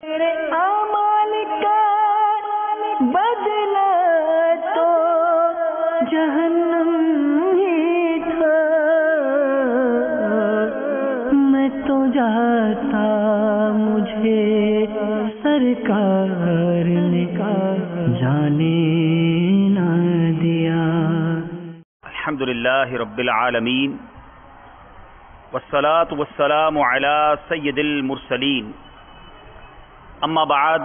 تیرے اعمال کا بدلہ تو جہنم ہی تھا، میں تو جاتا مجھے سرکار نے جانے نہ دیا۔ الحمدللہ رب العالمین والصلاة والسلام على سید المرسلین، اما بعد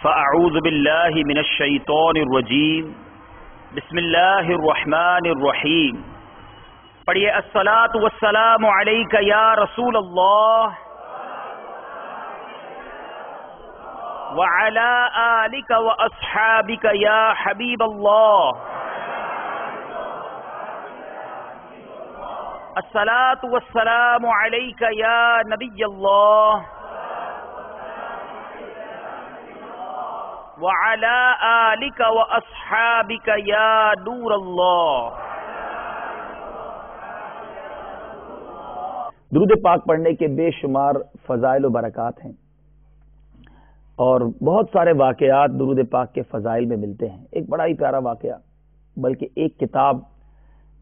فاعوذ باللہ من الشیطان الرجیم، بسم اللہ الرحمن الرحیم۔ پڑھیے الصلاة والسلام علیک یا رسول اللہ وعلی آلک واصحابک یا حبیب اللہ، الصلاة والسلام علیک یا نبی اللہ وعلی آلک واصحابک یا نور اللہ۔ درود پاک پڑھنے کے بے شمار فضائل و برکات ہیں، اور بہت سارے واقعات درود پاک کے فضائل میں ملتے ہیں۔ ایک بڑا ہی پیارا واقعہ، بلکہ ایک کتاب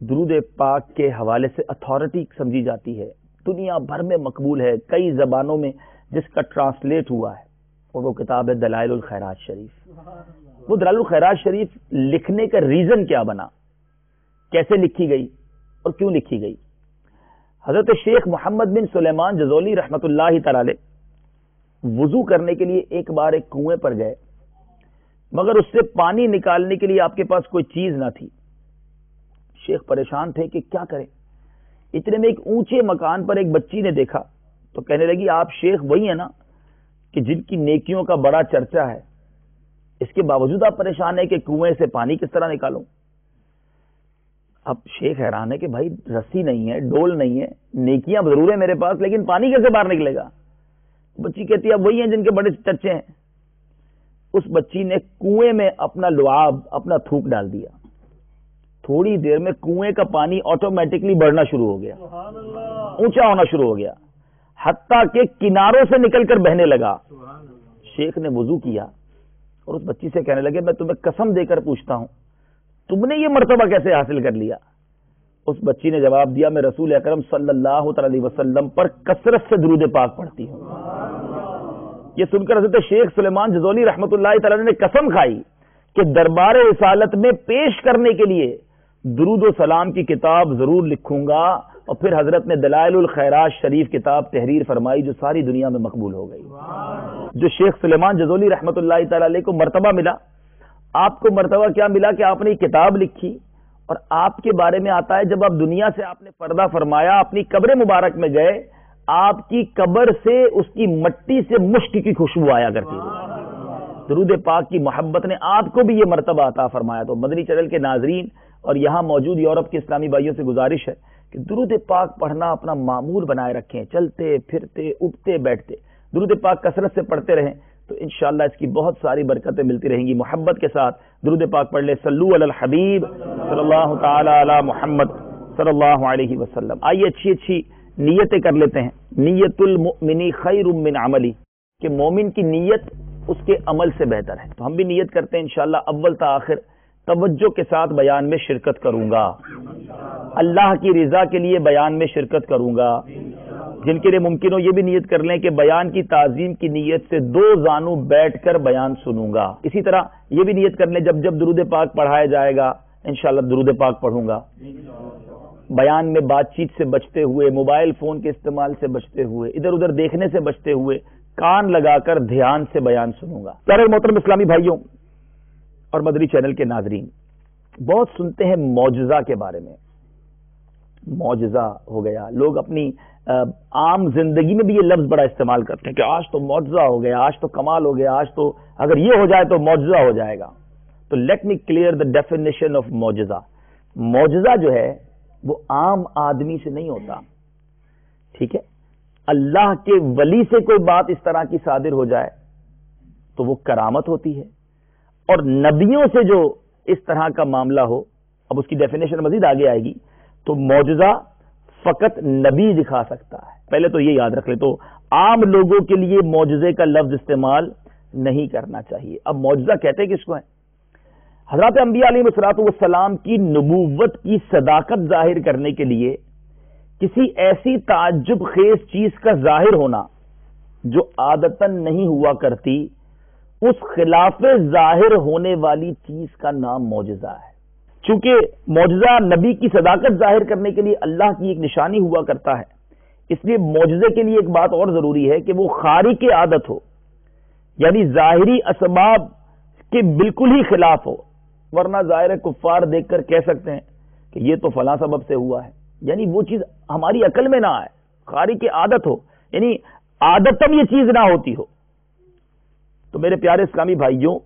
درود پاک کے حوالے سے اتھارٹی سمجھی جاتی ہے، دنیا بھر میں مقبول ہے، کئی زبانوں میں جس کا ٹرانسلیٹ ہوا ہے، اور وہ کتاب ہے دلائل الخیرات شریف۔ وہ دلائل الخیرات شریف لکھنے کا ریزن کیا بنا، کیسے لکھی گئی اور کیوں لکھی گئی؟ حضرت شیخ محمد بن سلیمان جزولی رحمۃ اللہ تعالی علیہ وضو کرنے کے لیے ایک بار ایک کنویں پر گئے، مگر اس سے پانی نکالنے کے لیے آپ کے پاس کوئی چیز نہ تھی۔ شیخ پریشان تھے کہ کیا کریں۔ اتنے میں ایک اونچے مکان پر ایک بچی نے دیکھا تو کہنے لگی، آپ شیخ وہی ہیں نا کہ جن کی نیکیوں کا بڑا چرچا ہے، اس کے باوجود آپ پریشان ہیں کہ کنویں سے پانی کس طرح نکالوں؟ اب شیخ حیران ہے کہ بھائی رسی نہیں ہے، ڈول نہیں ہے، نیکیاں ضرور ہیں میرے پاس، لیکن پانی کیسے باہر نکلے گا؟ بچی کہتی ہے اب وہی ہیں جن کے بڑے چرچے ہیں۔ اس بچی نے کنویں میں اپنا لعاب، اپنا تھوک ڈال دیا۔ تھوڑی دیر میں کنویں کا پانی آٹومیٹکلی بڑھنا شروع ہو گیا، اونچا ہونا شروع ہو گیا، حتیٰ کہ کناروں سے نکل کر بہنے لگا۔ شیخ نے وضو کیا اور اس بچی سے کہنے لگے، میں تمہیں قسم دے کر پوچھتا ہوں، تم نے یہ مرتبہ کیسے حاصل کر لیا؟ اس بچی نے جواب دیا، میں رسول اکرم صلی اللہ علیہ وسلم پر کثرت سے درود پاک پڑھتی ہوں۔ یہ سن کر حضرت شیخ سلیمان جزولی رحمۃ اللہ تعالی نے قسم کھائی کہ دربار رسالت میں پیش کرنے کے لیے درود و سلام کی کتاب ضرور لکھوں گا۔ اور پھر حضرت نے دلائل الخیرات شریف کتاب تحریر فرمائی، جو ساری دنیا میں مقبول ہو گئی۔ جو شیخ سلیمان جزولی رحمۃ اللہ تعالی علیہ کو مرتبہ ملا، آپ کو مرتبہ کیا ملا کہ آپ نے یہ کتاب لکھی، اور آپ کے بارے میں آتا ہے جب آپ دنیا سے آپ نے پردہ فرمایا، اپنی قبر مبارک میں گئے، آپ کی قبر سے اس کی مٹی سے مشک کی خوشبو آیا کرتی تھی۔ درود پاک کی محبت نے آپ کو بھی یہ مرتبہ عطا فرمایا۔ تو مدنی چینل کے ناظرین اور یہاں موجود یورپ کے اسلامی بھائیوں سے گزارش ہے کہ درود پاک پڑھنا اپنا معمول بنائے رکھیں، چلتے پھرتے اٹھتے بیٹھتے درود پاک کثرت سے پڑھتے رہیں تو انشاءاللہ اس کی بہت ساری برکتیں ملتی رہیں گی۔ محبت کے ساتھ درود پاک پڑھ لے، صلو علی الحبیب صلی اللہ تعالی علی محمد صلی اللہ علیہ وسلم۔ آئیے اچھی اچھی نیتیں کر لیتے ہیں۔ نیت المؤمن خیر من عملی، کہ مومن کی نیت اس کے عمل سے بہتر ہے۔ تو ہم بھی نیت کرتے ہیں انشاءاللہ اول تا آخر توجہ کے ساتھ بیان میں شرکت کروں گا، اللہ کی رضا کے لیے بیان میں شرکت کروں گا۔ جن کے لیے ممکن ہو یہ بھی نیت کر لیں کہ بیان کی تعظیم کی نیت سے 2 زانو بیٹھ کر بیان سنوں گا۔ اسی طرح یہ بھی نیت کر لیں جب جب درود پاک پڑھایا جائے گا انشاءاللہ درود پاک پڑھوں گا۔ بیان میں بات چیت سے بچتے ہوئے، موبائل فون کے استعمال سے بچتے ہوئے، ادھر ادھر دیکھنے سے بچتے ہوئے، کان لگا کر دھیان سے بیان سنوں گا۔ پیارے محترم اسلامی بھائیوں اور مدنی چینل کے ناظرین، بہت سنتے ہیں معجزہ کے بارے میں۔ معجزہ ہو گیا، لوگ اپنی عام زندگی میں بھی یہ لفظ بڑا استعمال کرتے ہیں کہ آج تو معجزہ ہو گیا، آج تو کمال ہو گیا، آج تو اگر یہ ہو جائے تو معجزہ ہو جائے گا۔ تو let me clear the definition of معجزہ۔ معجزہ جو ہے وہ عام آدمی سے نہیں ہوتا، ٹھیک ہے؟ اللہ کے ولی سے کوئی بات اس طرح کی صادر ہو جائے تو وہ کرامت ہوتی ہے، اور نبیوں سے جو اس طرح کا معاملہ ہو، اب اس کی ڈیفینیشن مزید آگے آئے گی، تو معجزہ فقط نبی دکھا سکتا ہے۔ پہلے تو یہ یاد رکھ لیں۔ تو عام لوگوں کے لیے معجزے کا لفظ استعمال نہیں کرنا چاہیے۔ اب معجزہ کہتے کس کو ہیں؟ حضرات انبیاء علیہ الصلوۃ والسلام کی نبوت کی صداقت ظاہر کرنے کے لیے کسی ایسی تعجب خیز چیز کا ظاہر ہونا جو عادتاً نہیں ہوا کرتی، اس خلاف ظاہر ہونے والی چیز کا نام معجزہ ہے۔ چونکہ معجزہ نبی کی صداقت ظاہر کرنے کے لیے اللہ کی ایک نشانی ہوا کرتا ہے، اس لیے معجزے کے لیے ایک بات اور ضروری ہے کہ وہ خارق عادت ہو، یعنی ظاہری اسباب کے بالکل ہی خلاف ہو، ورنہ ظاہر کفار دیکھ کر کہہ سکتے ہیں کہ یہ تو فلاں سبب سے ہوا ہے، یعنی وہ چیز ہماری عقل میں نہ آئے، خارق عادت ہو، یعنی عادتاً یہ چیز نہ ہوتی ہو۔ تو میرے پیارے اسلامی بھائیوں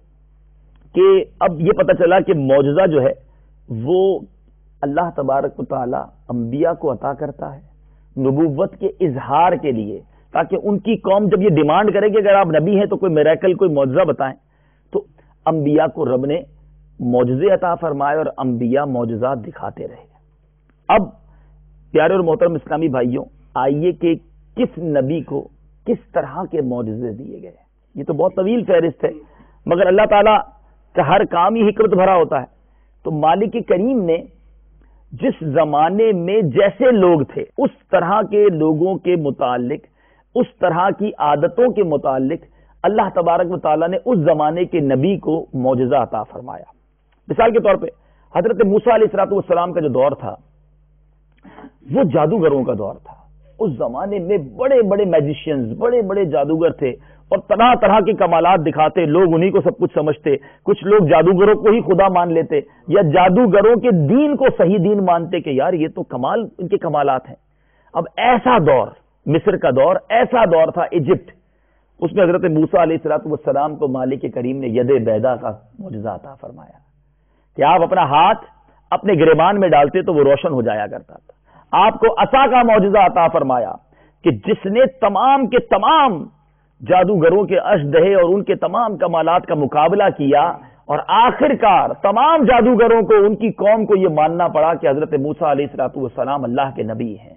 کہ اب یہ پتہ چلا کہ معجزہ جو ہے وہ اللہ تبارک و تعالی انبیاء کو عطا کرتا ہے نبوت کے اظہار کے لیے، تاکہ ان کی قوم جب یہ ڈیمانڈ کرے کہ اگر آپ نبی ہیں تو کوئی میریکل، کوئی معجزہ بتائیں، تو انبیاء کو رب نے معجزے عطا فرمائے اور انبیاء معجزات دکھاتے رہے۔ اب پیارے اور محترم اسلامی بھائیوں، آئیے کہ کس نبی کو کس طرح کے معجزے دیے گئے۔ یہ تو بہت طویل فہرست ہے، مگر اللہ تعالیٰ کا ہر کام ہی حکمت بھرا ہوتا ہے۔ تو مالک کریم نے جس زمانے میں جیسے لوگ تھے اس طرح کے لوگوں کے متعلق، اس طرح کی عادتوں کے متعلق اللہ تبارک و تعالیٰ نے اس زمانے کے نبی کو معجزہ عطا فرمایا۔ مثال کے طور پہ حضرت موسیٰ علیہ السلام کا جو دور تھا وہ جادوگروں کا دور تھا۔ اس زمانے میں بڑے بڑے میجیشینز، بڑے بڑے جادوگر تھے اور طرح طرح کے کمالات دکھاتے، لوگ انہی کو سب کچھ سمجھتے، کچھ لوگ جادوگروں کو ہی خدا مان لیتے یا جادوگروں کے دین کو صحیح دین مانتے کہ یار یہ تو کمال، ان کے کمالات ہیں۔ اب ایسا دور، مصر کا دور، ایسا دور تھا ایجپٹ، اس میں حضرت موسیٰ علیہ السلام کو مالک کریم نے ید بیضا کا معجزہ عطا فرمایا کہ آپ اپنا ہاتھ اپنے گریبان میں ڈالتے تو وہ روشن ہو جایا کرتا تھا۔ آپ کو عصا کا معجزہ عطا فرمایا کہ جس نے تمام کے تمام جادوگروں کے اشدہے اور ان کے تمام کمالات کا مقابلہ کیا، اور آخرکار تمام جادوگروں کو، ان کی قوم کو یہ ماننا پڑا کہ حضرت موسیٰ علیہ السلام اللہ کے نبی ہیں۔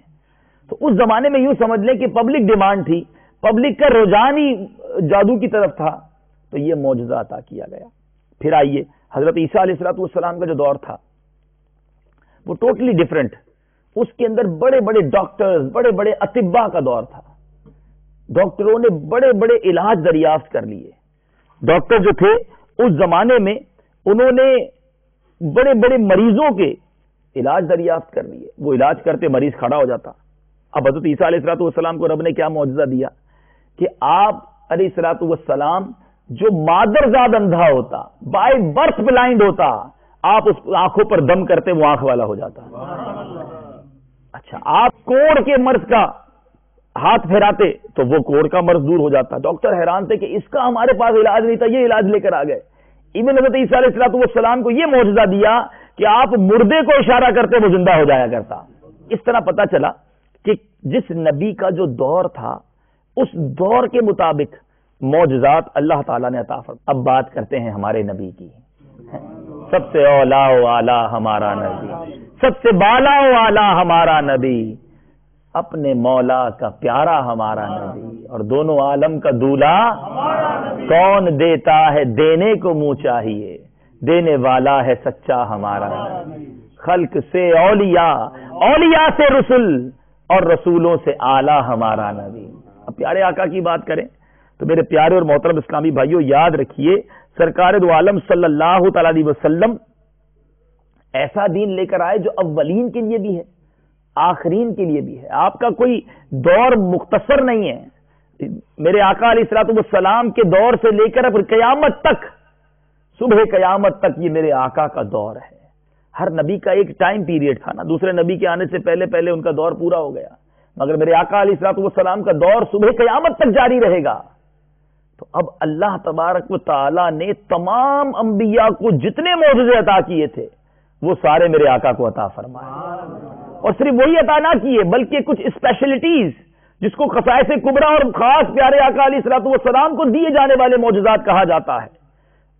تو اس زمانے میں یوں سمجھ لیں کہ پبلک ڈیمانڈ تھی، پبلک کا رجحان ہی جادو کی طرف تھا، تو یہ معجزہ عطا کیا گیا۔ پھر آئیے حضرت عیسیٰ علیہ السلام کا جو دور تھا وہ ٹوٹلی ڈیفرنٹ، اس کے اندر بڑے بڑے ڈاکٹرز، بڑے بڑے اطباء کا دور تھا۔ ڈاکٹروں نے بڑے بڑے علاج دریافت کر لیے۔ ڈاکٹر جو تھے اس زمانے میں انہوں نے بڑے بڑے مریضوں کے علاج دریافت کر لیے، وہ علاج کرتے مریض کھڑا ہو جاتا۔ اب حضرت عیسیٰ علیہ السلام کو رب نے کیا معجزہ دیا کہ آپ علیہ السلام جو مادرزاد اندھا ہوتا، بائی برتھ بلائنڈ ہوتا، آپ اس آنکھوں پر دم کرتے وہ آنکھ والا ہو جاتا۔ اچھا، آپ کوڑ کے مرض کا ہاتھ پھیراتے تو وہ کوڑ کا مرض دور ہو جاتا۔ ڈاکٹر حیران تھے کہ اس کا ہمارے پاس علاج نہیں تھا، یہ علاج لے کر آ گئے۔ ایون حضرت عیسیٰ علیہ السلام کو یہ معجزہ دیا کہ آپ مردے کو اشارہ کرتے وہ زندہ ہو جایا کرتا۔ اس طرح پتا چلا کہ جس نبی کا جو دور تھا اس دور کے مطابق معجزات اللہ تعالیٰ نے عطا فرمائے۔ اب بات کرتے ہیں ہمارے نبی کی۔ سب سے اولا و اعلیٰ ہمارا نبی، سب سے بالا و اعلیٰ ہمارا نبی، اپنے مولا کا پیارا ہمارا نبی، اور دونوں عالم کا دولہا کون دیتا ہے دینے کو منہ چاہیے، دینے والا ہے سچا ہمارا نبی۔ خلق سے اولیاء، اولیاء سے رسول، اور رسولوں سے اعلیٰ ہمارا نبی۔ اب پیارے آقا کی بات کریں تو میرے پیارے اور محترم اسلامی بھائیوں، یاد رکھیے سرکار دو عالم صلی اللہ تعالی علیہ وسلم ایسا دین لے کر آئے جو اولین کے لیے بھی ہے، آخرین کے لیے بھی ہے۔ آپ کا کوئی دور مختصر نہیں ہے۔ میرے آقا علیہ السلام کے دور سے لے کر پھر قیامت تک، صبح قیامت تک یہ میرے آقا کا دور ہے۔ ہر نبی کا ایک ٹائم پیریڈ تھا نا، دوسرے نبی کے آنے سے پہلے پہلے ان کا دور پورا ہو گیا، مگر میرے آقا علیہ السلام کا دور صبح قیامت تک جاری رہے گا۔ تو اب اللہ تبارک و تعالی نے تمام انبیاء کو جتنے معجزے عطا کیے تھے وہ سارے میرے آقا کو عطا فرمائے، اور صرف وہی عطا نہ کیے بلکہ کچھ اسپیشلٹیز جس کو خصائص کبریٰ اور خاص پیارے آقا علیہ السلام کو دیے جانے والے معجزات کہا جاتا ہے،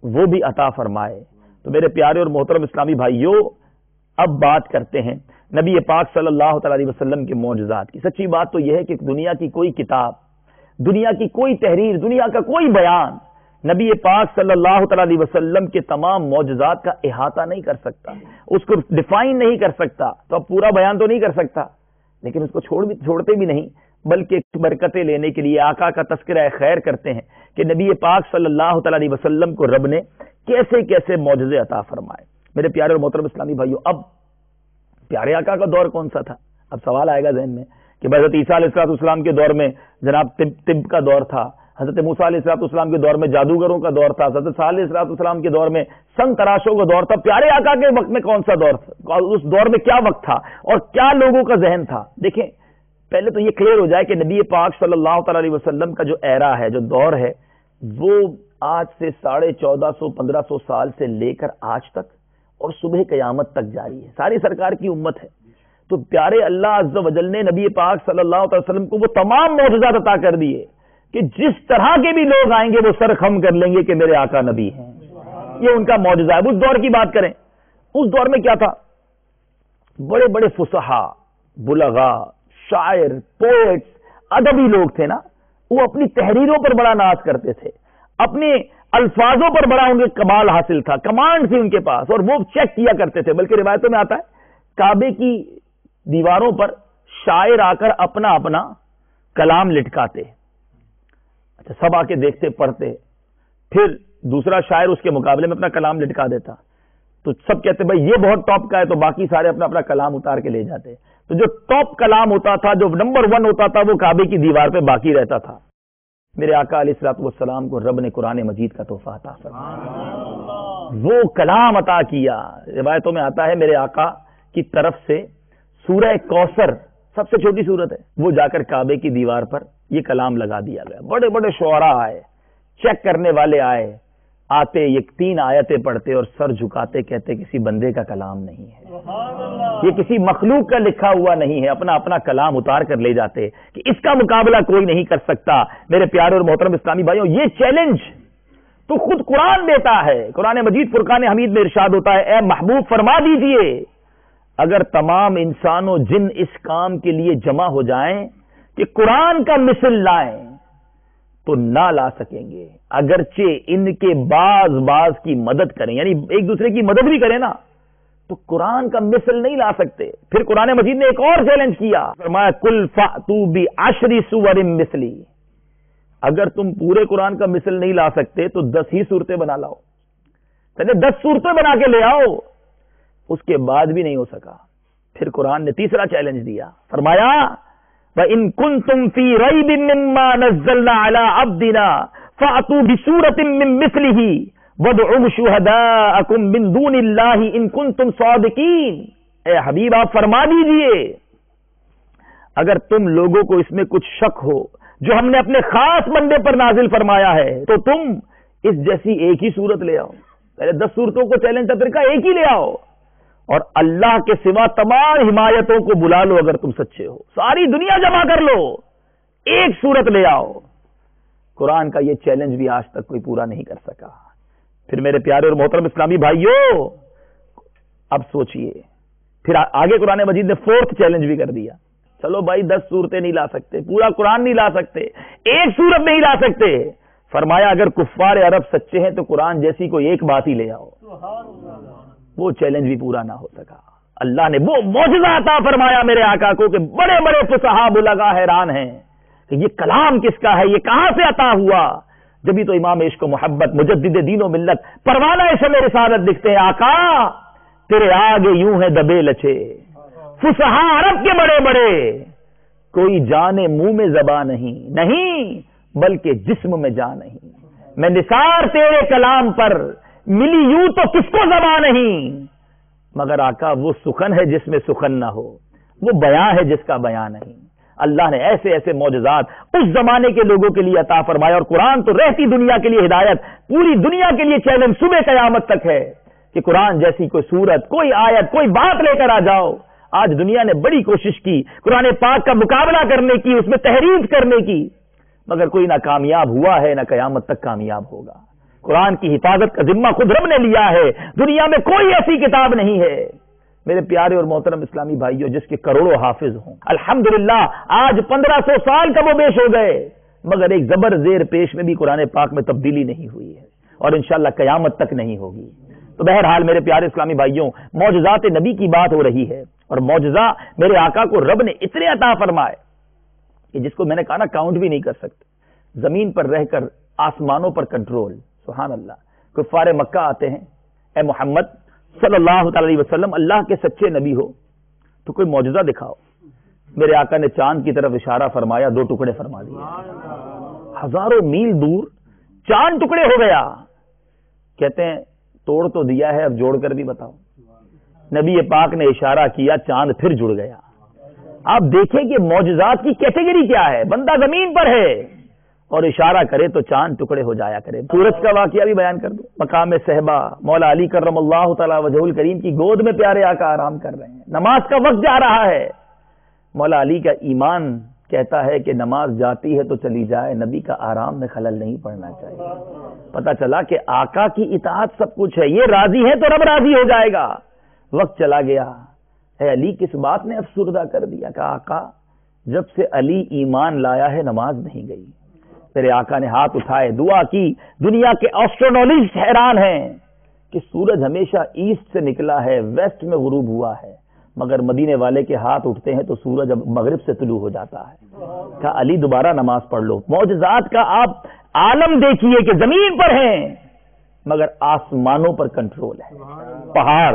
وہ بھی عطا فرمائے۔ تو میرے پیارے اور محترم اسلامی بھائیوں، اب بات کرتے ہیں نبی پاک صلی اللہ تعالی علیہ وسلم کے معجزات کی۔ سچی بات تو یہ ہے کہ دنیا کی کوئی کتاب دنیا کی کوئی تحریر، دنیا کا کوئی بیان نبی پاک صلی اللہ تعالی علیہ وسلم کے تمام معجزات کا احاطہ نہیں کر سکتا، اس کو ڈیفائن نہیں کر سکتا، تو اب پورا بیان تو نہیں کر سکتا، لیکن اس کو چھوڑتے بھی نہیں، بلکہ برکتیں لینے کے لیے آقا کا تذکرہ خیر کرتے ہیں کہ نبی پاک صلی اللہ تعالی علیہ وسلم کو رب نے کیسے کیسے معجزے عطا فرمائے۔ میرے پیارے اور محترم اسلامی بھائیوں، اب پیارے آقا کا دور کون سا تھا؟ اب سوال آئے گا ذہن میں کہ حضرت عیسیٰ علیہ السلام کے دور میں جناب طب کا دور تھا، حضرت موسیٰ علیہ السلام کے دور میں جادوگروں کا دور تھا، حضرت صالح علیہ السلام کے دور میں سنگ تراشوں کا دور تھا، پیارے آقا کے وقت میں کون سا دور تھا؟ اس دور میں کیا وقت تھا اور کیا لوگوں کا ذہن تھا؟ دیکھیں، پہلے تو یہ کلیئر ہو جائے کہ نبی پاک صلی اللہ تعالی علیہ وسلم کا جو ایرا ہے، جو دور ہے، وہ آج سے 1450-1500 سال سے لے کر آج تک اور صبح قیامت تک جاری ہے، ساری سرکار کی امت ہے۔ تو پیارے اللہ عز و جل نے نبی پاک صلی اللہ علیہ وسلم کو وہ تمام معجزات عطا کر دیے کہ جس طرح کے بھی لوگ آئیں گے وہ سر خم کر لیں گے کہ میرے آقا نبی ہیں، یہ ان کا معجزہ ہے۔ اس دور کی بات کریں، اس دور میں کیا تھا؟ بڑے بڑے فصحا، بلغا، شاعر، پوئٹس، ادبی لوگ تھے نا، وہ اپنی تحریروں پر بڑا ناز کرتے تھے، اپنے الفاظوں پر بڑا ان کے کمال حاصل تھا، کمانڈ تھی ان کے پاس، اور وہ چیک کیا کرتے تھے۔ بلکہ روایتوں میں آتا ہے کعبے کی دیواروں پر شاعر آ کر اپنا اپنا کلام لٹکاتے، اچھا سب آ کے دیکھتے، پڑھتے، پھر دوسرا شاعر اس کے مقابلے میں اپنا کلام لٹکا دیتا، تو سب کہتے بھائی یہ بہت ٹاپ کا ہے، تو باقی سارے اپنا اپنا کلام اتار کے لے جاتے۔ تو جو ٹاپ کلام ہوتا تھا، جو نمبر 1 ہوتا تھا، وہ کعبے کی دیوار پہ باقی رہتا تھا۔ میرے آقا علیہ الصلوۃ والسلام کو رب نے قرآن مجید کا تحفہ عطا فرمایا، وہ کلام عطا کیا۔ روایتوں میں آتا ہے میرے آقا کی طرف سے سورہ کوثر، سب سے چھوٹی سورت ہے، وہ جا کر کعبے کی دیوار پر یہ کلام لگا دیا گیا۔ بڑے بڑے شعراء آئے، چیک کرنے والے آئے، آتے یہ 3 آیتیں پڑھتے اور سر جھکاتے، کہتے کسی بندے کا کلام نہیں ہے، یہ کسی مخلوق کا لکھا ہوا نہیں ہے، اپنا اپنا کلام اتار کر لے جاتے کہ اس کا مقابلہ کوئی نہیں کر سکتا۔ میرے پیارے اور محترم اسلامی بھائیوں، یہ چیلنج تو خود قرآن دیتا ہے۔ قرآن مجید فرقان حمید میں ارشاد ہوتا ہے، اے محبوب فرما دیجئے اگر تمام انسان و جن اس کام کے لیے جمع ہو جائیں کہ قرآن کا مثل لائیں تو نہ لا سکیں گے، اگرچہ ان کے بعض کی مدد کریں، یعنی ایک دوسرے کی مدد بھی کریں نا، تو قرآن کا مثل نہیں لا سکتے۔ پھر قرآن مجید نے ایک اور چیلنج کیا، فرمایا کل فأتوا بعشر سور مثلی، اگر تم پورے قرآن کا مثل نہیں لا سکتے تو 10 ہی صورتیں بنا لاؤ، پہلے 10 صورتیں بنا کے لے آؤ۔ اس کے بعد بھی نہیں ہو سکا۔ پھر قرآن نے تیسرا چیلنج دیا، فرمایا وَإِن كُنتُمْ فِي رَيْبٍ مِّمَّا نَزَّلْنَا عَلَىٰ عَبْدِنَا فَأْتُوا بِسُورَةٍ مِّن مِّثْلِهِ وَادْعُوا شُهَدَاءَكُم مِّن دُونِ اللَّهِ إِن كُنتُمْ صَادِقِينَ۔ اے حبیب آپ فرما دیجئے اگر تم لوگوں کو اس میں کچھ شک ہو جو ہم نے اپنے خاص بندے پر نازل فرمایا ہے تو تم اس جیسی ایک ہی صورت لے آؤ۔ پہلے 10 صورتوں کو چیلنج تھا، پھر کہا ایک ہی لے آؤ، اور اللہ کے سوا تمام حمایتوں کو بلا لو اگر تم سچے ہو، ساری دنیا جمع کر لو، ایک صورت لے آؤ۔ قرآن کا یہ چیلنج بھی آج تک کوئی پورا نہیں کر سکا۔ پھر میرے پیارے اور محترم اسلامی بھائیوں، اب سوچئے، پھر آگے قرآن مجید نے 4تھ چیلنج بھی کر دیا، چلو بھائی 10 صورتیں نہیں لا سکتے، پورا قرآن نہیں لا سکتے، ایک صورت نہیں لا سکتے، فرمایا اگر کفار عرب سچے ہیں تو قرآن جیسی کوئی ایک بات ہی لے آؤ۔ وہ چیلنج بھی پورا نہ ہو سکا۔ اللہ نے وہ معجزہ عطا فرمایا میرے آقا کو کہ بڑے بڑے فصحا بلغا حیران ہیں کہ یہ کلام کس کا ہے، یہ کہاں سے عطا ہوا۔ جبھی تو امام عشق و محبت مجدد دین و ملت پروانہ شمع رسالت لکھتے ہیں، آقا تیرے آگے یوں ہے دبے لچے فصحا عرب کے بڑے بڑے، کوئی جانے منہ میں زباں نہیں بلکہ جسم میں جان نہیں، میں نثار تیرے کلام پر ملی یوں تو کس کو زباں نہیں، مگر آقا وہ سخن ہے جس میں سخن نہ ہو، وہ بیاں ہے جس کا بیاں نہیں۔ اللہ نے ایسے ایسے معجزات اس زمانے کے لوگوں کے لیے عطا فرمایا، اور قرآن تو رہتی دنیا کے لیے ہدایت، پوری دنیا کے لیے چیلنج صبح قیامت تک ہے کہ قرآن جیسی کوئی سورت، کوئی آیت، کوئی بات لے کر آ جاؤ۔ آج دنیا نے بڑی کوشش کی قرآن پاک کا مقابلہ کرنے کی، اس میں تحریف کرنے کی، مگر کوئی نہ کامیاب ہوا ہے نہ قیامت تک کامیاب ہوگا۔ قرآن کی حفاظت کا ذمہ خود رب نے لیا ہے، دنیا میں کوئی ایسی کتاب نہیں ہے میرے پیارے اور محترم اسلامی بھائیوں جس کے کروڑوں حافظ ہوں۔ الحمدللہ آج 1500 سال کم و بیش ہو گئے، مگر ایک زبر زیر پیش میں بھی قرآن پاک میں تبدیلی نہیں ہوئی ہے اور انشاءاللہ قیامت تک نہیں ہوگی۔ تو بہرحال میرے پیارے اسلامی بھائیوں، معجزات نبی کی بات ہو رہی ہے، اور معجزہ میرے آقا کو رب نے اتنے عطا فرمائے کہ جس کو میں نے کہا نا کاؤنٹ بھی نہیں کر سکتے۔ زمین پر رہ کر آسمانوں پر کنٹرول، سبحان اللہ۔ کفار مکہ آتے ہیں، اے محمد صلی اللہ تعالی علیہ وسلم اللہ کے سچے نبی ہو تو کوئی معجزہ دکھاؤ۔ میرے آقا نے چاند کی طرف اشارہ فرمایا، 2 ٹکڑے فرما دیا، ہزاروں میل دور چاند ٹکڑے ہو گیا۔ کہتے ہیں توڑ تو دیا ہے، اب جوڑ کر بھی بتاؤ۔ نبی پاک نے اشارہ کیا، چاند پھر جڑ گیا۔ آپ دیکھیں کہ معجزات کی کیٹیگری کیا ہے، بندہ زمین پر ہے اور اشارہ کرے تو چاند ٹکڑے ہو جایا کرے۔ سورج کا واقعہ بھی بیان کر دوں۔ مقام صحبہ مولا علی کرم اللہ تعالی وجہ الکریم کی گود میں پیارے آقا آرام کر رہے ہیں، نماز کا وقت جا رہا ہے۔ مولا علی کا ایمان کہتا ہے کہ نماز جاتی ہے تو چلی جائے، نبی کا آرام میں خلل نہیں پڑنا چاہیے۔ پتا چلا کہ آقا کی اطاعت سب کچھ ہے، یہ راضی ہے تو رب راضی ہو جائے گا۔ وقت چلا گیا، اے علی کس بات نے افسردہ کر دیا کہ آقا جب سے علی ایمان لایا ہے نماز نہیں گئی۔ میرے آقا نے ہاتھ اٹھائے، دعا کی۔ دنیا کے ایسٹرونالسٹ حیران ہیں کہ سورج ہمیشہ ایسٹ سے نکلا ہے، ویسٹ میں غروب ہوا ہے، مگر مدینے والے کے ہاتھ اٹھتے ہیں تو سورج اب مغرب سے طلوع ہو جاتا ہے۔ کہا علی دوبارہ نماز پڑھ لو۔ معجزات کا آپ عالم دیکھیے کہ زمین پر ہیں مگر آسمانوں پر کنٹرول ہے۔ پہاڑ،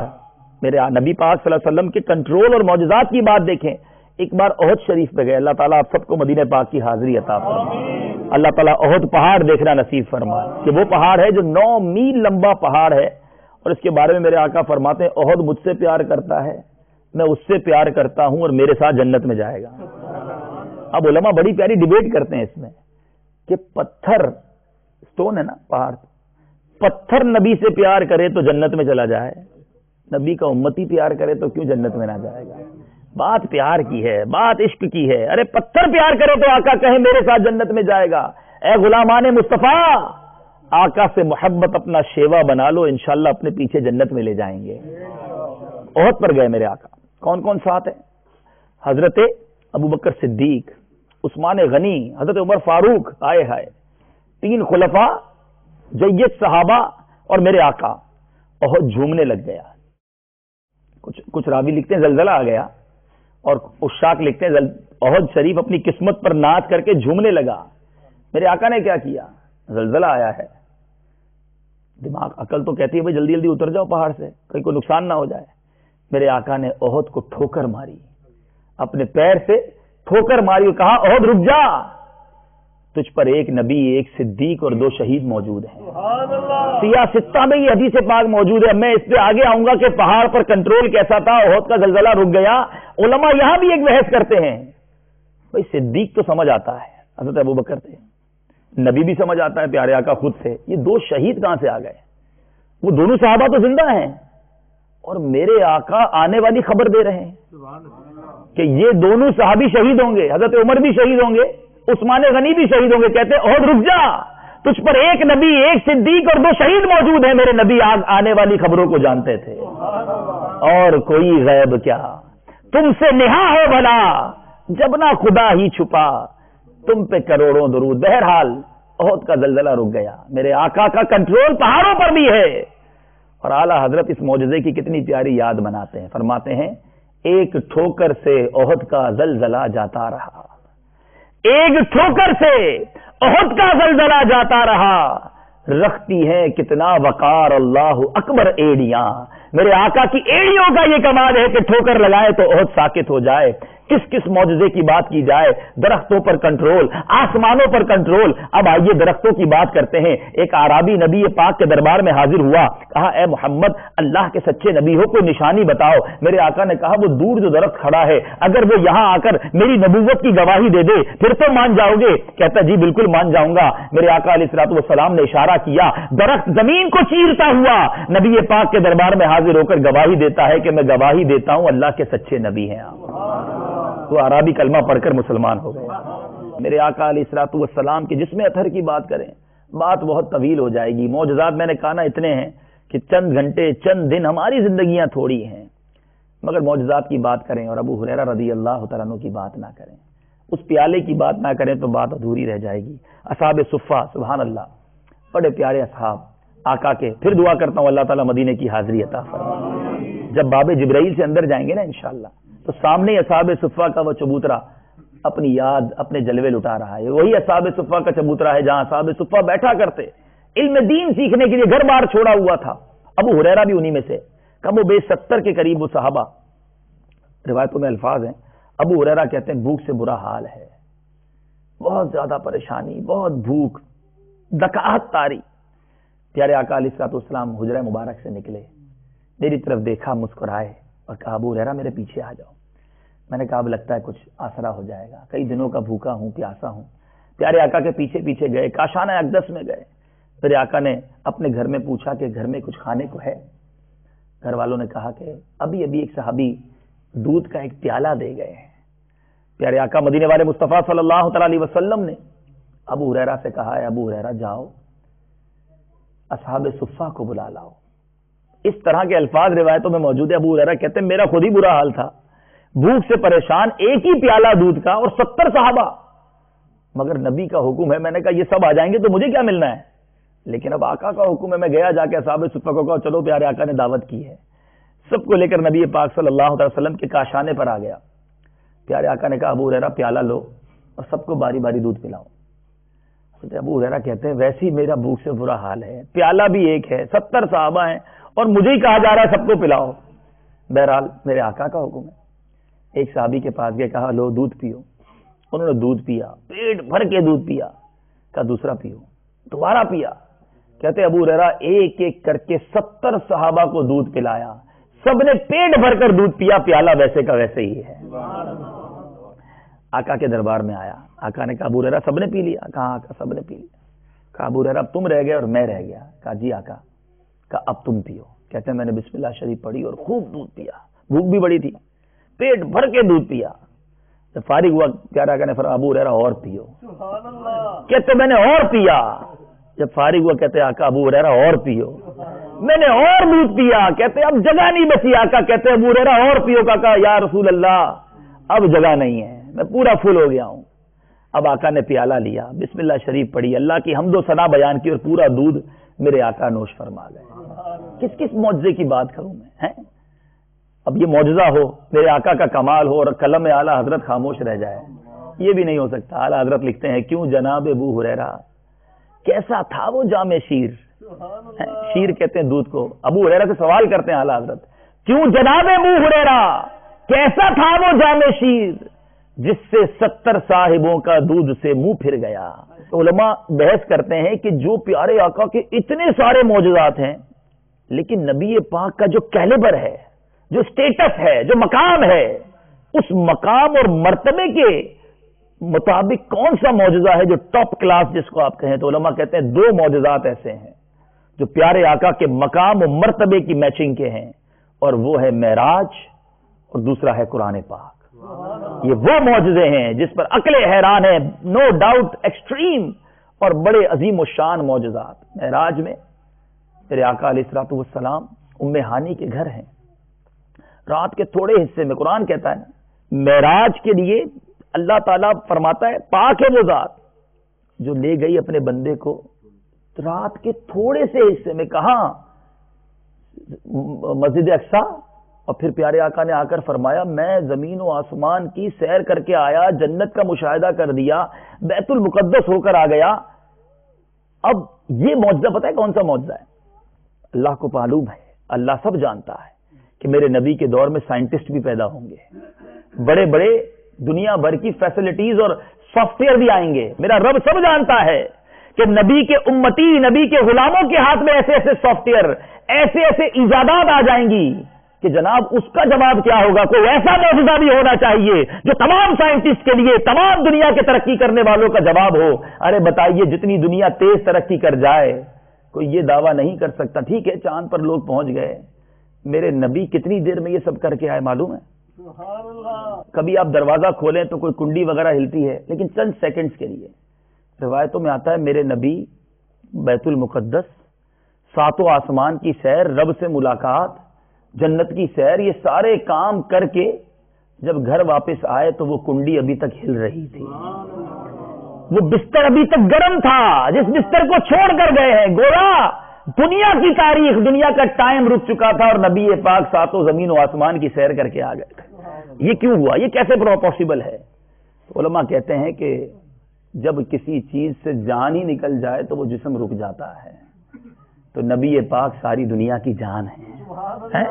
میرے نبی پاک صلی اللہ علیہ وسلم کے کنٹرول اور معجزات کی بات دیکھیں۔ ایک بار احد شریف پہ گئے، اللہ تعالیٰ آپ سب کو مدینہ پاک کی حاضری عطا فرمائے۔ اللہ تعالیٰ احد پہاڑ دیکھنا نصیب فرمائے کہ وہ پہاڑ ہے جو 9 میل لمبا پہاڑ ہے، اور اس کے بارے میں میرے آقا فرماتے ہیں احد مجھ سے پیار کرتا ہے، میں اس سے پیار کرتا ہوں اور میرے ساتھ جنت میں جائے گا۔ اب علماء بڑی پیاری ڈیبیٹ کرتے ہیں اس میں کہ پتھر، سٹون ہے نا پہاڑ، پتھر نبی سے پیار کرے تو جنت میں چلا جائے، نبی کا امتی پیار کرے تو کیوں جنت میں نہ جائے گا؟ بات پیار کی ہے، بات عشق کی ہے۔ ارے پتھر پیار کرے تو آقا کہیں میرے ساتھ جنت میں جائے گا۔ اے غلامان مصطفیٰ، آقا سے محبت اپنا شیوا بنا لو، انشاءاللہ اپنے پیچھے جنت میں لے جائیں گے۔ احد پر گئے میرے آقا، کون کون ساتھ ہیں؟ حضرت ابوبکر صدیق، عثمان غنی، حضرت عمر فاروق، آئے ہائے، 3 خلفاء، جید صحابہ اور میرے آقا۔ احد جھومنے لگ گیا۔ کچھ راوی لکھتے ہیں زلزلہ آ گیا، اور عشاق لکھتے ہیں احد شریف اپنی قسمت پر ناچ کر کے جھومنے لگا۔ میرے آقا نے کیا کیا؟ زلزلہ آیا ہے، دماغ عقل تو کہتی ہے بھائی جلدی جلدی اتر جاؤ پہاڑ سے، کہیں کوئی نقصان نہ ہو جائے۔ میرے آقا نے احد کو ٹھوکر ماری، اپنے پیر سے ٹھوکر ماری اور کہا احد رک جا، تجھ پر ایک نبی، ایک صدیق اور 2 شہید موجود ہیں۔ سیاہ ستہ میں یہ حدیث پاک موجود ہے۔ میں اس پہ آگے آؤں گا کہ پہاڑ پر کنٹرول کیسا تھا، احد کا زلزلہ رک گیا۔ علماء یہاں بھی ایک بحث کرتے ہیں، بھائی صدیق تو سمجھ آتا ہے، حضرت ابوبکر تھے، نبی بھی سمجھ آتا ہے پیارے آقا خود سے، یہ 2 شہید کہاں سے آ گئے؟ وہ دونوں صحابہ تو زندہ ہیں اور میرے آقا آنے والی خبر دے رہے ہیں کہ یہ دونوں صحابی شہید ہوں گے، حضرت عمر بھی شہید ہوں گے، عثمان غنی بھی شہید ہوں گے۔ کہتے احد رک جا، تجھ پر ایک نبی، ایک صدیق اور 2 شہید موجود ہیں۔ میرے نبی آنے والی خبروں کو جانتے تھے، اور کوئی غیب کیا تم سے نہا ہے بھلا، جب نہ خدا ہی چھپا تم پہ کروڑوں درود۔ بہرحال احد کا زلزلہ رک گیا۔ میرے آقا کا کنٹرول پہاڑوں پر بھی ہے، اور اعلیٰ حضرت اس معجزے کی کتنی پیاری یاد بناتے ہیں، فرماتے ہیں ایک ٹھوکر سے احد کا زلزلہ جاتا رہا، ایک ٹھوکر سے احد کا زلزلہ جاتا رہا، رکھتی ہے کتنا وقار اللہ اکبر ایڑیاں۔ میرے آقا کی ایڑیوں کا یہ کمال ہے کہ ٹھوکر لگائے تو احد ساکت ہو جائے۔ کس کس معجزے کی بات کی جائے، درختوں پر کنٹرول، آسمانوں پر کنٹرول۔ اب آئیے درختوں کی بات کرتے ہیں۔ ایک اعرابی نبی پاک کے دربار میں حاضر ہوا، کہا اے محمد اللہ کے سچے نبی ہو، کوئی نشانی بتاؤ۔ میرے آقا نے کہا وہ دور جو درخت کھڑا ہے اگر وہ یہاں آ کر میری نبوت کی گواہی دے دے پھر تو مان جاؤ گے؟ کہتا جی بالکل مان جاؤں گا۔ میرے آقا علیہ الصلوۃ والسلام نے اشارہ کیا، درخت زمین کو چیرتا ہوا نبی پاک کے دربار میں حاضر ہو کر گواہی دیتا ہے کہ میں گواہی دیتا ہوں اللہ کے سچے نبی ہیں آپ۔ تو عربی کلمہ پڑھ کر مسلمان ہو گئے۔ میرے آقا علیہ الصلوۃ والسلام کے جسم اطہر کی بات کریں، بات بہت طویل ہو جائے گی۔ معجزات میں نے کہا نا اتنے ہیں کہ چند گھنٹے چند دن، ہماری زندگیاں تھوڑی ہیں، مگر معجزات کی بات کریں اور ابو ہریرہ رضی اللہ تعالیٰ عنہ کی بات نہ کریں۔ اس پیالے کی بات نہ کریں تو بات ادھوری رہ جائے گی. اصحاب صفہ سبحان اللہ، بڑے پیارے اصحاب آقا کے. پھر دعا کرتا ہوں اللہ تعالیٰ مدینے کی حاضری عطا فرمائے. جب باب جبرائیل سے اندر جائیں گے نا انشاءاللہ تو سامنے اصحاب صفہ کا وہ چبوترا اپنی یاد اپنے جلوے لٹا رہا ہے. وہی اصحاب صفہ کا چبوترا ہے جہاں اصحاب صفہ بیٹھا کرتے علم دین سیکھنے کے لیے، گھر بار چھوڑا ہوا تھا. ابو ہریرہ بھی انہی میں سے، کم و بیش 70 کے قریب وہ صحابہ. روایتوں میں الفاظ ہیں ابو ہریرہ کہتے ہیں بھوک سے برا حال ہے، بہت زیادہ پریشانی، بہت بھوک، دکاہت تاری. پیارے آقا علیہ الصلوۃ والسلام حجرہ مبارک سے نکلے، میری طرف دیکھا، مسکرائے اور کہا ابو ہریرہ میرے پیچھے آ جاؤ. میں نے کہا اب لگتا ہے کچھ آسرا ہو جائے گا، کئی دنوں کا بھوکا ہوں، پیاسا ہوں. پیارے آقا کے پیچھے پیچھے گئے، کاشانہ اقدس میں گئے. پھر آقا نے اپنے گھر میں پوچھا کہ گھر میں کچھ کھانے کو ہے؟ گھر والوں نے کہا کہ ابھی ایک صحابی دودھ کا ایک پیالہ دے گئے ہیں. پیارے آقا مدینے والے مصطفیٰ صلی اللہ تعالی علیہ وسلم نے ابو ہریرہ سے کہا ہے ابو ہریرہ جاؤ اصحاب صفہ کو بلا لاؤ. اس طرح کے الفاظ روایتوں میں موجود ہے. ابو ہریرہ کہتے ہیں میرا خود ہی برا حال تھا، بھوک سے پریشان، ایک ہی پیالہ دودھ کا اور 70 صحابہ، مگر نبی کا حکم ہے. میں نے کہا یہ سب آ جائیں گے تو مجھے کیا ملنا ہے، لیکن اب آقا کا حکم ہے. میں گیا جا کے اصحاب صفہ کو کہا چلو پیارے آقا نے دعوت کی ہے. سب کو لے کر نبی پاک صلی اللہ علیہ وسلم کے کاشانے پر آ گیا. پیارے آقا نے کہا ابو ہریرہ پیالہ لو اور سب کو باری باری دودھ پلاؤ. ابو ہریرہ کہتے ہیں ویسے ہی میرا بھوک سے برا حال ہے، پیالہ بھی ایک ہے، 70 صحابہ ہیں اور مجھے ہی کہا جا رہا ہے سب کو پلاؤ. بہرحال میرے آقا کا حکم ہے. ایک صحابی کے پاس گئے، کہا لو دودھ پیو. انہوں نے دودھ پیا، پیٹ بھر کے دودھ پیا. کہا دوسرا پیو. دوبارہ پیا. کہتے ابو ہریرہ ایک ایک کر کے 70 صحابہ کو دودھ پلایا، سب نے پیٹ بھر کر دودھ پیا، پیالہ ویسے کا ویسے ہی ہے. آقا کے دربار میں آیا. آقا نے کہا ابو ہریرہ سب نے پی لیا؟ کہا آقا سب نے پی لیا. کہا ابو ہریرہ تم رہ گئے اور میں رہ گیا. کہا جی آقا. کہا اب تم پیو. کہتے ہیں میں نے بسم اللہ شریف پڑھی اور خوب دودھ پیا، بھوک بھی بڑی تھی، پیٹ بھر کے دودھ پیا. جب فارغ ہوا پیارے آقا نے فرمایا ابو ہریرہ اور پیو. کہتے میں نے اور پیا. جب فارغ ہوا کہتے آقا ابو ہریرہ اور پیو. میں نے اور دودھ پیا. کہتے اب جگہ نہیں بچی. آقا کہتے ابو ہریرہ اور پیو. کہا یا رسول اللہ اب جگہ نہیں ہے، میں پورا فل ہو گیا ہوں. اب آقا نے پیالہ لیا، بسم اللہ شریف پڑھی، اللہ کی حمد و ثنا بیان کی اور پورا دودھ میرے آقا نوش فرما گئے. کس معجزے کی بات کروں میں؟ اب یہ معجزہ ہو، میرے آقا کا کمال ہو اور قلم اعلیٰ حضرت خاموش رہ جائے، یہ بھی نہیں ہو سکتا. اعلیٰ حضرت لکھتے ہیں کیوں جناب ابو ہریرہ کیسا تھا وہ جام شیر. شیر کہتے ہیں دودھ کو. ابو ہریرہ سے سوال کرتے ہیں اعلیٰ حضرت کیوں جناب ابو ہریرہ کیسا تھا وہ جام شیر جس سے 70 صاحبوں کا دودھ سے منہ پھر گیا. علماء بحث کرتے ہیں کہ جو پیارے آقا کے اتنے سارے معجزات ہیں، لیکن نبی پاک کا جو کیلیبر ہے، جو سٹیٹس ہے، جو مقام ہے، اس مقام اور مرتبے کے مطابق کون سا معجزہ ہے جو ٹاپ کلاس جس کو آپ کہیں؟ تو علماء کہتے ہیں 2 معجزات ایسے ہیں جو پیارے آقا کے مقام و مرتبے کی میچنگ کے ہیں، اور وہ ہے معراج اور دوسرا ہے قرآن پاک. یہ وہ معجزے ہیں جس پر عقل حیران ہے، نو ڈاؤٹ ایکسٹریم اور بڑے عظیم و شان معجزات. معراج میں میرے آقا علیہ الصلوۃ والسلام ام ہانی کے گھر ہیں. رات کے تھوڑے حصے میں قرآن کہتا ہے معراج کے لیے اللہ تعالیٰ فرماتا ہے پاک ہے وہ ذات جو لے گئی اپنے بندے کو رات کے تھوڑے سے حصے میں. کہاں؟ مسجد اقصی. اور پھر پیارے آقا نے آ کر فرمایا میں زمین و آسمان کی سیر کر کے آیا، جنت کا مشاہدہ کر دیا، بیت المقدس ہو کر آ گیا. اب یہ معجزہ پتہ ہے کون سا معجزہ ہے؟ اللہ کو معلوم ہے، اللہ سب جانتا ہے کہ میرے نبی کے دور میں سائنٹسٹ بھی پیدا ہوں گے، بڑے بڑے دنیا بھر کی فیسلٹیز اور سافٹ ویئر بھی آئیں گے. میرا رب سب جانتا ہے کہ نبی کے امتی، نبی کے غلاموں کے ہاتھ میں ایسے ایسے سافٹ ویئر، ایسے ایسے ایجادات آ جائیں گی کہ جناب اس کا جواب کیا ہوگا. کوئی ایسا معجزہ بھی ہونا چاہیے جو تمام سائنٹسٹ کے لیے، تمام دنیا کے ترقی کرنے والوں کا جواب ہو. ارے بتائیے جتنی دنیا تیز ترقی کر جائے کوئی یہ دعویٰ نہیں کر سکتا ٹھیک ہے چاند پر لوگ پہنچ گئے، میرے نبی کتنی دیر میں یہ سب کر کے آئے معلوم ہے؟ کبھی آپ دروازہ کھولیں تو کوئی کنڈی وغیرہ ہلتی ہے لیکن چند سیکنڈز کے لیے. روایتوں میں آتا ہے میرے نبی بیت المقدس، 7 آسمان کی سیر، رب سے ملاقات، جنت کی سیر، یہ سارے کام کر کے جب گھر واپس آئے تو وہ کنڈی ابھی تک ہل رہی تھی، وہ بستر ابھی تک گرم تھا جس بستر کو چھوڑ کر گئے ہیں. گویا دنیا کی تاریخ، دنیا کا ٹائم رک چکا تھا اور نبی پاک ساتوں زمین و آسمان کی سیر کر کے آ گئے. یہ کیوں ہوا؟ یہ کیسے پاسبل ہے؟ علماء کہتے ہیں کہ جب کسی چیز سے جان ہی نکل جائے تو وہ جسم رک جاتا ہے. تو نبی پاک ساری دنیا کی جان ہے،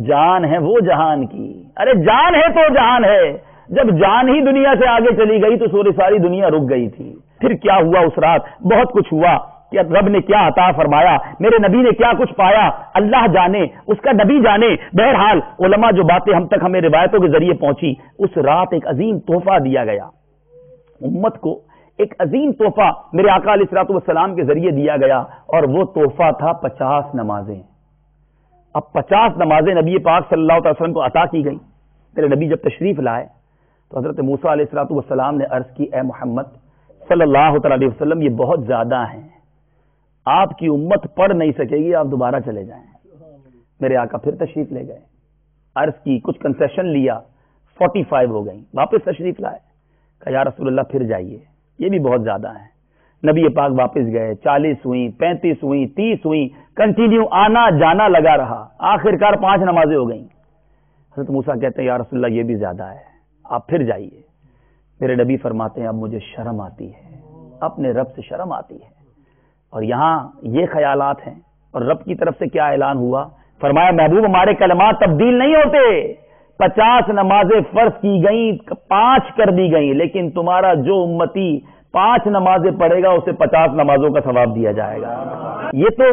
جان ہے وہ جہان کی. ارے جان ہے تو جہان ہے. جب جان ہی دنیا سے آگے چلی گئی تو ساری دنیا رک گئی تھی. پھر کیا ہوا اس رات؟ بہت کچھ ہوا. کہ رب نے کیا عطا فرمایا، میرے نبی نے کیا کچھ پایا، اللہ جانے، اس کا نبی جانے. بہرحال علماء جو باتیں ہم تک ہمیں روایتوں کے ذریعے پہنچی، اس رات ایک عظیم تحفہ دیا گیا امت کو. ایک عظیم تحفہ میرے آقا علیہ الصلوۃ والسلام کے ذریعے دیا گیا اور وہ تحفہ تھا 50 نمازیں. اب 50 نمازیں نبی پاک صلی اللہ علیہ وسلم کو عطا کی گئی. میرے نبی جب تشریف لائے تو حضرت موسیٰ علیہ الصلوۃ والسلام نے عرض کی، اے محمد صلی اللہ علیہ وسلم، یہ بہت زیادہ ہیں، آپ کی امت پڑھ نہیں سکے گی، آپ دوبارہ چلے جائیں. میرے آقا پھر تشریف لے گئے، عرض کی، کچھ کنسیشن لیا، 45 ہو گئی. واپس تشریف لائے، کہا یا رسول اللہ پھر جائیے، یہ بھی بہت زیادہ ہیں. نبی پاک واپس گئے، 40 ہوئی، 35 ہوئی، 30 ہوئی، کنٹینیو آنا جانا لگا رہا. آخرکار 5 نمازیں ہو گئیں. حضرت موسیٰ کہتے ہیں یا رسول اللہ یہ بھی زیادہ ہے، آپ پھر جائیے. میرے نبی فرماتے ہیں اب مجھے شرم آتی ہے، اپنے رب سے شرم آتی ہے. اور یہاں یہ خیالات ہیں. اور رب کی طرف سے کیا اعلان ہوا؟ فرمایا محبوب ہمارے کلمات تبدیل نہیں ہوتے. 50 نمازیں فرض کی گئیں، 5 کر دی گئیں، لیکن تمہارا جو امتی 5 نمازیں پڑھے گا اسے 50 نمازوں کا ثواب دیا جائے گا. یہ تو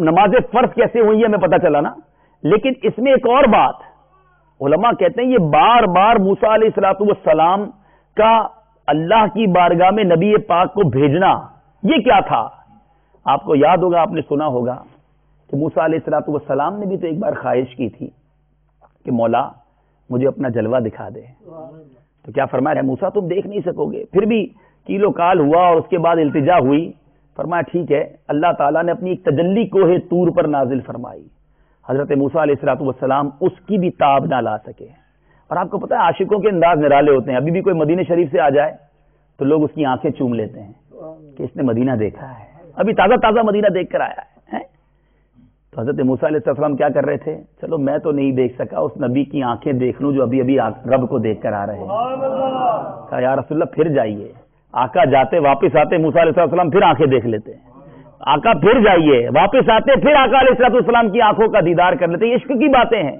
نمازیں فرض کیسے ہوئی ہے ہمیں پتہ چلا نا. لیکن اس میں ایک اور بات، علماء کہتے ہیں یہ بار بار موسیٰ علیہ الصلوۃ والسلام کا اللہ کی بارگاہ میں نبی پاک کو بھیجنا، یہ کیا تھا؟ آپ کو یاد ہوگا، آپ نے سنا ہوگا کہ موسیٰ علیہ الصلوۃ والسلام نے بھی تو ایک بار خواہش کی تھی کہ مولا مجھے اپنا جلوہ دکھا دے. تو کیا فرمایا موسیٰ تم دیکھ نہیں سکو گے. پھر بھی کیلو کال ہوا اور اس کے بعد التجا ہوئی. فرمایا ٹھیک ہے. اللہ تعالیٰ نے اپنی ایک تجلی کوہ طور پر نازل فرمائی. حضرت موسیٰ علیہ الصلوۃ والسلام اس کی بھی تاب نہ لا سکے. اور آپ کو پتہ ہے عاشقوں کے انداز نرالے ہوتے ہیں. ابھی بھی کوئی مدینہ شریف سے آ جائے تو لوگ اس کی آنکھیں چوم لیتے ہیں کہ اس نے مدینہ دیکھا ہے، ابھی تازہ تازہ مدینہ دیکھ کر آیا ہے. تو حضرت موسیٰ علیہ السلام کیا کر رہے تھے؟ چلو میں تو نہیں دیکھ سکا، اس نبی کی آنکھیں دیکھ لوں جو ابھی ابھی رب کو دیکھ کر آ رہے ہیں. کہا یا رسول اللہ پھر جائیے. آقا جاتے واپس آتے موسیٰ علیہ السلام پھر آنکھیں دیکھ لیتے. آقا پھر جائیے، واپس آتے پھر آقا علیہ السلام کی آنکھوں کا دیدار کر لیتے. یہ عشق کی باتیں ہیں.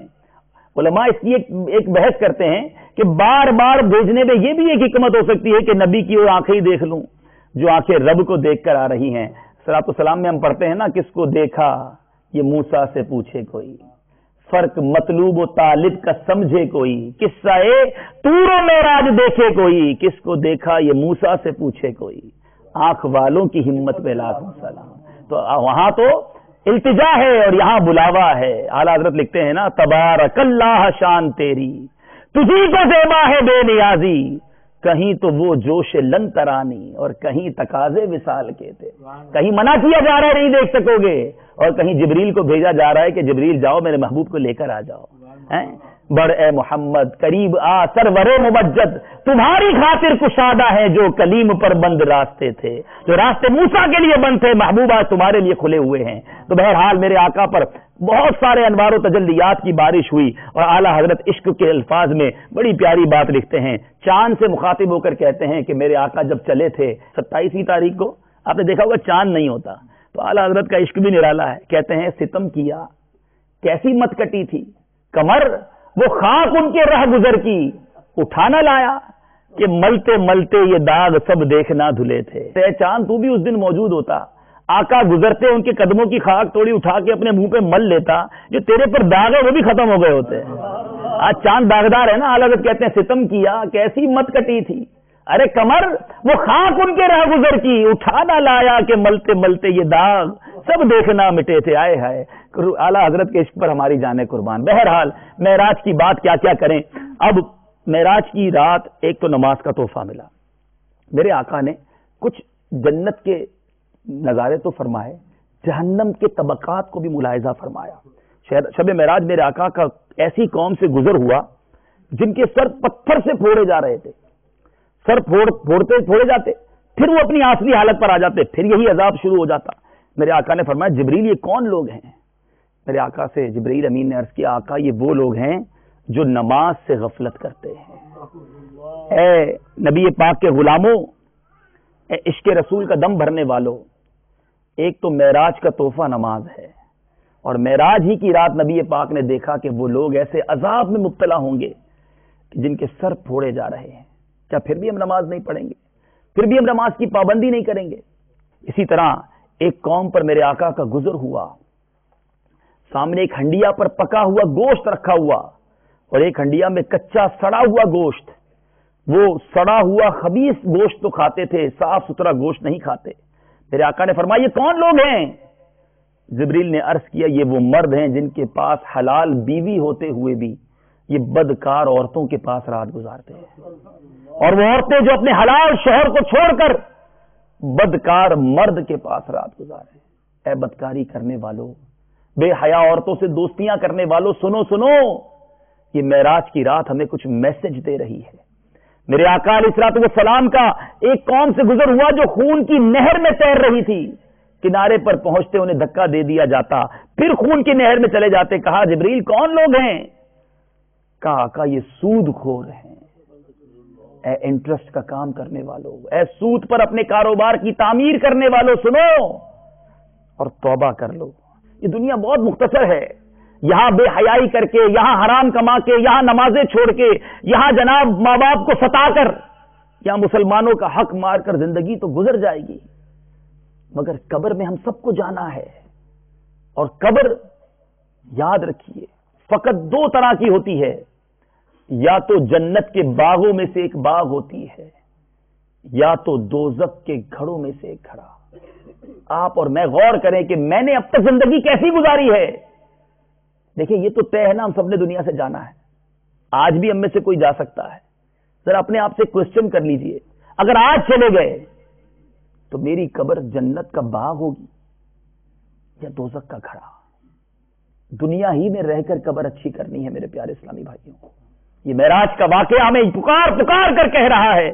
علماء اس کی ایک بحث کرتے ہیں کہ بار بار بھیجنے میں یہ بھی ایک حکمت ہو سکتی ہے کہ نبی کی وہ آنکھیں ہی دیکھ لوں جو آنکھیں رب کو دیکھ کر آ رہی ہیں. صلاۃ والسلام میں ہم پڑھتے ہیں نا، کس کو دیکھا یہ موسیٰ سے پوچھے کوئی، فرق مطلوب و طالب کا سمجھے کوئی، قصہ طور و معراج دیکھے کوئی، کس کو دیکھا یہ موسیٰ سے پوچھے کوئی، آنکھ والوں کی ہمت پہ لاکھ سلام. تو وہاں تو التجا ہے اور یہاں بلاوا ہے. اعلیٰ حضرت لکھتے ہیں نا، تبارک اللہ شان تیری تجھی کو زیبا ہے بے نیازی، کہیں تو وہ جوش لن ترانی اور کہیں تقاضے وصال کے تھے. کہیں منع کیا جا رہا ہے نہیں دیکھ سکو گے، اور کہیں جبریل کو بھیجا جا رہا ہے کہ جبریل جاؤ میرے محبوب کو لے کر آ جاؤ. بڑھ اے محمد قریب آ سرور ممجد، تمہاری خاطر کشادہ ہے جو کلیم پر بند راستے تھے، جو راستے موسیٰ کے لیے بند تھے محبوب آج تمہارے لیے کھلے ہوئے ہیں. تو بہرحال میرے آقا پر بہت سارے انوار و تجلیات کی بارش ہوئی. اور اعلیٰ حضرت عشق کے الفاظ میں بڑی پیاری بات لکھتے ہیں. چاند سے مخاطب ہو کر کہتے ہیں کہ میرے آقا جب چلے تھے 27ویں تاریخ کو، آپ نے دیکھا ہوگا چاند نہیں ہوتا، تو اعلیٰ حضرت کا عشق بھی نرالا ہے. کہتے ہیں ستم کیا کیسی مت کٹی تھی کمر، وہ خاک ان کے رہ گزر کی اٹھانا لایا کہ ملتے ملتے یہ داغ سب دیکھنا دھلے تھے. اے چاند تو بھی اس دن موجود ہوتا، آقا گزرتے ان کے قدموں کی خاک توڑی اٹھا کے اپنے منہ پہ مل لیتا، جو تیرے پر داغ ہے وہ بھی ختم ہو گئے ہوتے. آج چاند داغدار ہے نا. حضرت کہتے ہیں ستم کیا کیسی مت کٹی تھی، ارے کمر وہ خاک ان کے راہ گزر کی اٹھانا لایا کہ ملتے ملتے یہ داغ سب دیکھنا مٹے تھے. آئے ہائے اعلیٰ حضرت کے عشق پر ہماری جانیں قربان. بہرحال معراج کی بات کیا کیا کریں. اب معراج کی رات ایک تو نماز کا تحفہ ملا. میرے آقا نے کچھ جنت کے نظارے تو فرمائے، جہنم کے طبقات کو بھی ملاحظہ فرمایا. شب معراج میرے آقا کا ایسی قوم سے گزر ہوا جن کے سر پتھر سے پھوڑے جا رہے تھے، سر پھوڑے جاتے، پھر وہ اپنی اصلی حالت پر آ جاتے، پھر یہی عذاب شروع ہو جاتا۔ میرے آقا نے فرمایا جبریل یہ کون لوگ ہیں؟ میرے آقا سے جبریل امین نے عرض کیا آقا یہ وہ لوگ ہیں جو نماز سے غفلت کرتے ہیں۔ اے نبی پاک کے غلاموں، اے عشق رسول کا دم بھرنے والوں، ایک تو معراج کا تحفہ نماز ہے، اور معراج ہی کی رات نبی پاک نے دیکھا کہ وہ لوگ ایسے عذاب میں مبتلا ہوں گے کہ جن کے سر پھوڑے جا رہے ہیں۔ کیا پھر بھی ہم نماز نہیں پڑھیں گے؟ پھر بھی ہم نماز کی پابندی نہیں کریں گے؟ اسی طرح ایک قوم پر میرے آقا کا گزر ہوا، سامنے ایک ہنڈیا پر پکا ہوا گوشت رکھا ہوا اور ایک ہنڈیا میں کچا سڑا ہوا گوشت۔ وہ سڑا ہوا خبیث گوشت تو کھاتے تھے، صاف ستھرا گوشت نہیں کھاتے۔ میرے آقا نے فرمایا یہ کون لوگ ہیں؟ جبریل نے عرض کیا یہ وہ مرد ہیں جن کے پاس حلال بیوی ہوتے ہوئے بھی یہ بدکار عورتوں کے پاس رات گزارتے ہیں، اور وہ عورتیں جو اپنے حلال شوہر کو چھوڑ کر بدکار مرد کے پاس رات گزارے۔ اے بدکاری کرنے والوں، بے حیا عورتوں سے دوستیاں کرنے والوں، سنو سنو، یہ معراج کی رات ہمیں کچھ میسج دے رہی ہے۔ میرے آقا علیہ الصلوۃ والسلام کا ایک قوم سے گزر ہوا جو خون کی نہر میں تیر رہی تھی، کنارے پر پہنچتے انہیں دھکا دے دیا جاتا، پھر خون کی نہر میں چلے جاتے۔ کہا جبریل کون لوگ ہیں؟ کہا آقا یہ سود خور ہیں۔ اے انٹرسٹ کا کام کرنے والوں، اے سود پر اپنے کاروبار کی تعمیر کرنے والوں، سنو اور توبہ کر لو۔ یہ دنیا بہت مختصر ہے، یہاں بے حیائی کر کے، یہاں حرام کما کے، یہاں نمازیں چھوڑ کے، یہاں جناب ماں باپ کو ستا کر، یہاں مسلمانوں کا حق مار کر زندگی تو گزر جائے گی، مگر قبر میں ہم سب کو جانا ہے۔ اور قبر یاد رکھیے فقط دو طرح کی ہوتی ہے، یا تو جنت کے باغوں میں سے ایک باغ ہوتی ہے، یا تو دوزخ کے گھڑوں میں سے ایک گھڑا۔ آپ اور میں غور کریں کہ میں نے اب تک زندگی کیسی گزاری ہے۔ دیکھیں یہ تو طے ہے نا، ہم سب نے دنیا سے جانا ہے، آج بھی ہم میں سے کوئی جا سکتا ہے۔ ذرا اپنے آپ سے کوسچن کر لیجئے، اگر آج چلے گئے تو میری قبر جنت کا باغ ہوگی یا دوزخ کا گھڑا؟ دنیا ہی میں رہ کر قبر اچھی کرنی ہے میرے پیارے اسلامی بھائیوں۔ یہ معراج کا واقعہ ہمیں پکار پکار کر کہہ رہا ہے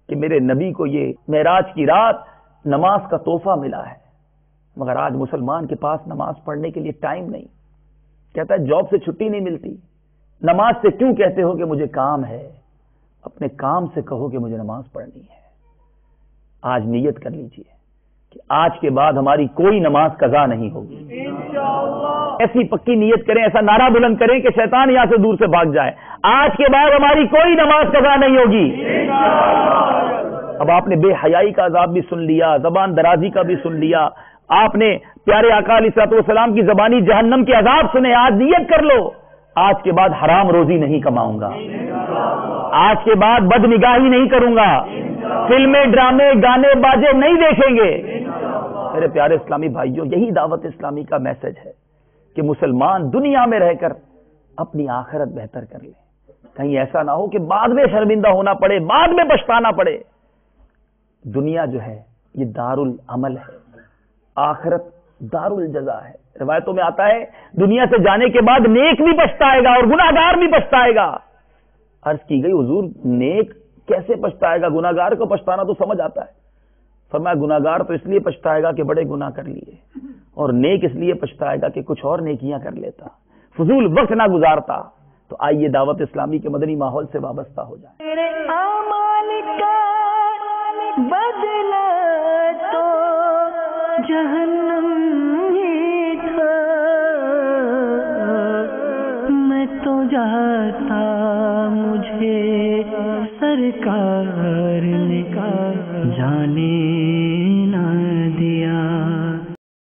کہ میرے نبی کو یہ معراج کی رات نماز کا تحفہ ملا ہے، مگر آج مسلمان کے پاس نماز پڑھنے کے لیے ٹائم نہیں۔ کہتا ہے جاب سے چھٹی نہیں ملتی، نماز سے کیوں کہتے ہو کہ مجھے کام ہے؟ اپنے کام سے کہو کہ مجھے نماز پڑھنی ہے۔ آج نیت کر لیجئے کہ آج کے بعد ہماری کوئی نماز قضا نہیں ہوگی۔ ایسی پکی نیت کریں، ایسا نعرہ بلند کریں کہ شیطان یہاں سے دور سے بھاگ جائے، آج کے بعد ہماری کوئی نماز قضا نہیں ہوگی۔ اب آپ نے بے حیائی کا عذاب بھی سن لیا، زبان درازی کا بھی سن لیا، آپ نے پیارے آقا علیہ الصلوۃ والسلام کی زبانی جہنم کے عذاب سنے۔ آج نیت کر لو آج کے بعد حرام روزی نہیں کماؤں گا، آج کے بعد بد نگاہی نہیں کروں گا، فلمیں ڈرامے گانے باجے نہیں دیکھیں گے۔ میرے پیارے اسلامی بھائیوں، یہی دعوت اسلامی کا میسج ہے کہ مسلمان دنیا میں رہ کر اپنی آخرت بہتر کر لے، کہیں ایسا نہ ہو کہ بعد میں شرمندہ ہونا پڑے، بعد میں پچھتانا پڑے۔ دنیا جو ہے یہ دار العمل ہے، آخرت دار الجزا ہے۔ روایتوں میں آتا ہے دنیا سے جانے کے بعد نیک بھی پچھتائے گا اور گناہگار بھی پچھتائے گا۔ عرض کی گئی حضور نیک کیسے پچھتائے گا؟ گناہگار کو پچھتانا تو سمجھ آتا ہے۔ فرمایا گناہگار تو اس لیے پچھتائے گا کہ بڑے گناہ کر لیے، اور نیک اس لیے پچھتائے گا کہ کچھ اور نیکیاں کر لیتا، فضول وقت نہ گزارتا۔ تو آئیے دعوت اسلامی کے مدنی ماحول سے وابستہ ہو جائیں۔ میرے اعمال کا بدلہ تو جہنم ہی تھا، میں تو جاتا مجھے سرکار نے کہا جانے